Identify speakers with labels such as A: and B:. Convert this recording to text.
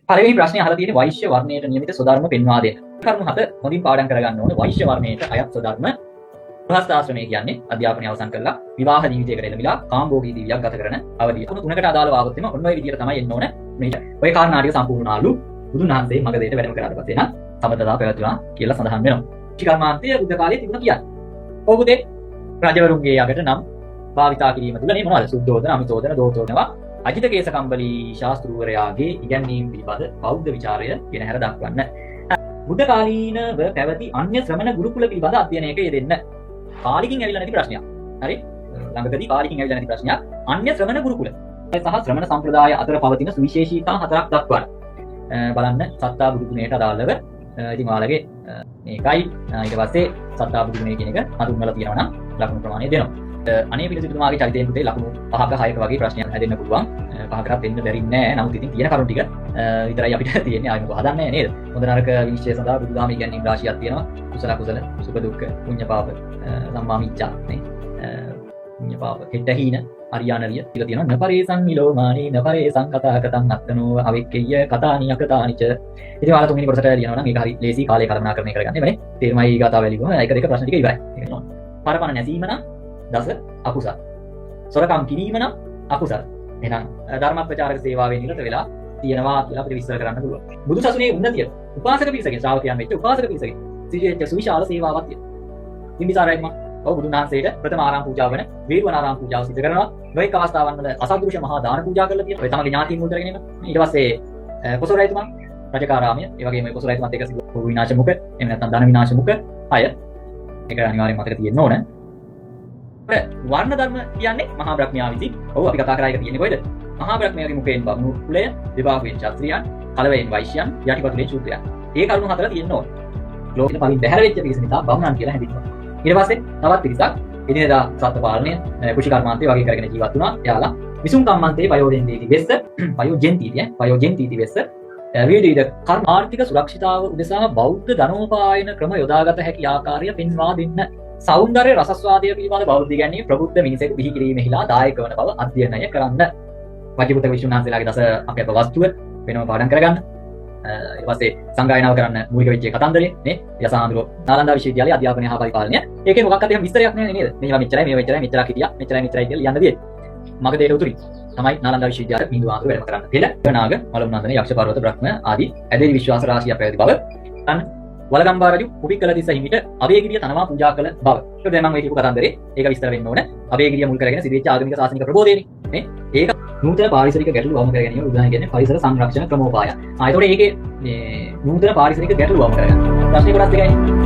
A: පළවෙනි ප්‍රශ්නේ අහලා තියෙන්නේ වෛශ්‍ය වර්ණයට නියමිත ස්වධර්ම පෙන්වා දෙන්න. කරුණු 7 හොඳින් පාඩම් කරගන්න ඕනේ. වෛශ්‍ය වර්ණයට අයත් ස්වධර්ම ගෘහස්ථාශ්‍රමය කියන්නේ අධ්‍යාපනය අවසන් කරලා විවාහ ජීවිතයකට එළඹිලා කාම්භෝගී ජීවිතයක් ගත කරන අවධිය. තුනකට අදාළව ආවොත් එම ඔන්න ඔය විදිහට තමයි එන්න ඕනේ. මේක ඔය කාරණා ටික සම්පූර්ණාලු බුදුන් වහන්සේ මගදේට වැඩම කරාට පස්සේ නම් සමතදා පැවතුණා කියලා සඳහන් වෙනවා. ශිකර්මාන්තය බුද්ධ කාලයේ තිබුණා කියන්නේ. ඔව් පුතේ රජවරුන්ගේ යකට නම් භාවිතා කිරීම තුළ මේ මොනවද? සුද්ධෝදන, අමිතෝදන, දෝතෝදනවා අජිත කේසකම්බලී ශාස්ත්‍රූවරයාගේ ඉගැන්වීම් පිළිබඳ බෞද්ධ විචාරය ගෙන හැර දක්වන්න. බුද්ධ කාලීනව පැවති අන්‍ය ශ්‍රමණ ගුරුකුල පිළිබඳ අධ්‍යයනයක යෙදෙන්න. කාලිකින් ඇවිල්ලා නැති ප්‍රශ්නයක්. හරි? ළඟකදී කාලිකින් ඇවිල්ලා නැති ප්‍රශ්නයක්. අන්‍ය ශ්‍රමණ ගුරුකුල සහ ශ්‍රමණ සම්ප්‍රදාය අතර පවතින සුවිශේෂීතා 4ක් දක්වන්න. බලන්න සත්තා බුදු ගුණයට අදාළව ඉතින් ඔයාලගේ මේකයි ඊට පස්සේ සත්තා බුදු ගුණය කියන එක හඳුන්වලා තියෙනවා නම් ලකුණු ප්‍රමාණය දෙනවා. අනේ පිළිසිතුමාගේ චරිතයෙන් පුතේ ලකුණු 5ක 6ක වගේ ප්‍රශ්නයක් හැදෙන්න පුළුවන්. 5කටත් දෙන්න බැරි නෑ. නමුත් ඉතින් තියෙන කරුණු ටික විතරයි අපිට තියෙන්නේ. ආයෙ මොකද හදන්නේ නේද? හොඳ නරක විනිශ්චය සඳහා බුදුදහම ඉගැන්වීම් රාශියක් තියෙනවා. කුසල කුසල, සුඛ දුක්ඛ, පුඤ්ඤ පාප, සම්මා මිච්ඡා නේ. පුඤ්ඤ පාප, හෙට්ටහීන, අරියානරිය කියලා තියෙනවා. නපරේසං විලෝමානි, නපරේසං කතාකතං අත්තනෝ අවික්කේය කතානි අකතානිච. ඉතින් ඔයාලා තුන්වෙනි කොටසට ලියනවා නම් මේක හරි ලේසි කාලේ කළමනාකරණය කරගන්න. එමනේ තේරුමයි ගාතාව වැලිවම එක දෙක ප්‍රශ්න ටික ඉවරයි. පරපණ නැසීම නම් දස අකුසල්. සොරකම් කිරීම නම් අකුසල්. එහෙනම් ධර්ම ප්‍රචාරක සේවාවෙන් නිරත වෙලා තියෙනවා කියලා අපිට විස්තර කරන්න පුළුවන්. බුදු සසුනේ උන්නතිය උපාසක පිරිසගේ ශ්‍රාවකයන් වෙච්ච උපාසක පිරිසගේ සිජේච්ච සුවිශාල සේවාවක් තියෙනවා. බිම්බිසාරයි මම ඔව් බුදුන් වහන්සේට ප්‍රථම ආරාම පූජාව වෙන වේරුවනාරාම පූජාව සිදු කරනවා. නොඑක අවස්ථාවන් වල අසද්දෘශ්‍ය මහා දාන පූජා කරලා තියෙනවා. ඔය තමගේ ඥාතීන් මුල් කරගෙන ඉන්නවා. ඊට පස්සේ කොසොරයිතුමා රජකාරාමය ඒ වගේම කොසොරයිතුමාත් එක්ක සිදු විනාශ මුඛ එහෙම නැත්නම් ධන විනාශ මුඛ අය ඒක අනිවාර්යෙන්ම මතක තියෙන්න ඕන. වර්ණ ධර්ම කියන්නේ මහා බ්‍රහ්මයා විසින් ඔව් අපි කතා කරා එක තියෙන්නේ කොහෙද? මහා බ්‍රහ්මයාගේ මුඛයෙන් බමුණු කුලය, විභාගයෙන් ක්ෂත්‍රියයන්, කලවයෙන් වෛශ්‍යයන්, යටිපතුලේ ශූද්‍රයන්. ඒ කරුණු හතර තියෙන්න ඕන. ලෝකෙට පරිදි බැහැර වෙච්ච පිරිස නිසා බමුණන් කියලා හැඳින්වනවා. ඊට පස්සේ තවත් පිරිසක් එදිනෙදා සත්ත්ව පාලනය, කුෂි කර්මාන්තය වගේ කරගෙන ජීවත් වුණා. එයාලා විසුම් කම්මන්තේ වයෝජෙන්ටීති වෙස්ස, වයෝජෙන්ටීති වෙස්ස විවිධ කර්ම ආර්ථික සුරක්ෂිතාව උදෙසා බෞද්ධ ධනෝපායන ක්‍රම යොදාගත හැකි ආකාරය පෙන්වා දෙන්න. සෞන්දර්ය රසස්වාදය පිළිබඳ බෞද්ධ ඉගැන්වීම් ප්‍රබුද්ධ මිනිසෙකු බිහි කිරීමෙහිලා දායක වන බව අධ්‍යයනය කරන්න. වජිපුත විසුණු වහන්සේලාගේ දස අපේප වස්තුව වෙනම පාඩම් කරගන්න. ඊට පස්සේ සංගායනාව කරන්න මූලික වෙච්ච කතන්දරේ නේ යසහඳුර නාලන්දා විශ්වවිද්‍යාලයේ අධ්‍යාපනය හා පරිපාලනය. ඒකේ මොකක්ද එහෙම විස්තරයක් නෑ නේද? මේවා මෙච්චරයි මේවා මෙච්චරයි මෙච්චරක් හිටියා මෙච්චරයි කියලා ලියන්න දෙයි. මගදේට උතුරින් තමයි නාලන්දා විශ්වවිද්‍යාලයේ බිඳු ආකාර වැඩම කරන්න. පෙළ නාග මලුණන්දන යක්ෂ පර්වත බ්‍රහ්ම ආදී ඇදෙවි විශ්වාස රාශියක් පැවති බව අන්න වලගම්බා රජු කුපිකල දිස්ස හිමිට අබේගිරිය තනවා පූජා කළ බව. ඒක දැන් මම මේ කියපු කතන්දරේ ඒක විස්තර වෙන්න ඕන. අබේගිරිය මුල් කරගෙන සිදුවෙච්ච ආගමික සාසනික ප්‍රබෝධයනේ. නේ? ඒක නූතන පාරිසරික ගැටලු වම කර ගැනීම උදාහරණ කියන්නේ පරිසර සංරක්ෂණ ක්‍රමෝපාය. ඒතකොට ඒකේ මේ නූතන පාරිසරික ගැටලු වම කරගන්න. ප්‍රශ්නේ කොටස් දෙකයි.